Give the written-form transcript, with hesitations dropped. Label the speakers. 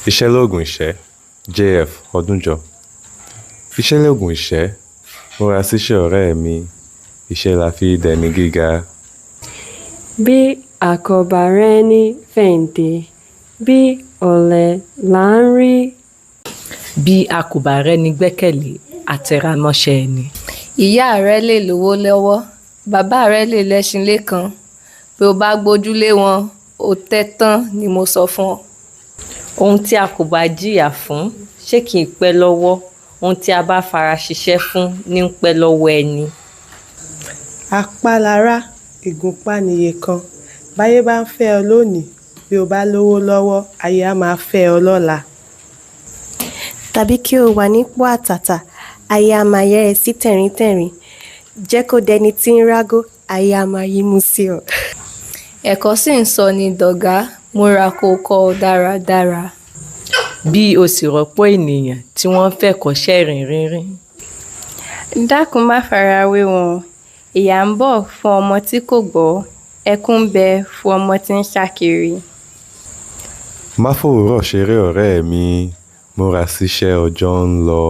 Speaker 1: Iṣẹ́ lóògùn ìṣẹ́. JF Ọdúnjọ. Fiṣẹ́ lóògùn ìṣẹ́. Múra síṣẹ́ ọ̀rẹ́ mi. Iṣẹ́ la fi dẹni gíga.
Speaker 2: Bí a kò bá rẹ́ni fẹ̀yìntì, bí ọ̀lẹ là ń rí.
Speaker 3: Bí a kò bá rẹ́ni gbẹ́kẹ̀lé, àtẹramọ́ṣẹ́ ẹni.
Speaker 4: Ìyá rẹ lè lówó lọ́wọ́, bàbá rẹ lè lẹ́ṣin lẹ́kan. Bí o bá gbójúlé wọn, ó tẹ́ tán ni mo sọ fún ọ.
Speaker 3: Ohun tí a kò bá jìyà fún, ṣé kì í pẹ́ lọ́wọ́? Ohun tí a bá fara ṣiṣẹ́ fún ní ń pẹ́ lọ́wọ́ ẹni.
Speaker 5: Apálára ìgúnpá nìyè kan. Báyé bá ń fẹ́ ọ lónìí, bí o bá lówó lọ́wọ́, ayé á máa fẹ́ ọ lọ́la.
Speaker 6: Tàbí kí o wà nípò àtàtà, ayé á máa yẹ́ ẹ sí tẹ̀ríntẹ̀rín. Jẹ́ kó dẹni tí ń rágó, ayé á máa yímú sí ọ.
Speaker 4: Ẹ̀kọ́ sì ń sọ ní dọ̀gá, múra kó kọ́ ọ dáradára.
Speaker 3: Bí o sì rọ́pò ènìyàn tí wọ́n fẹ́ kọ́ṣẹ́ rìnrìnrìn.
Speaker 7: Dákun má fara wé wọn. Ìyà ń bọ̀ fún ọmọ tí kò gbọ́, ẹkún ń bẹ fún ọmọ tí ń ṣàkiri.
Speaker 1: Má fòwúrọ̀ ṣeré ọ̀rẹ́ mi. Múra síṣẹ́ ọjọ́ ń lọ.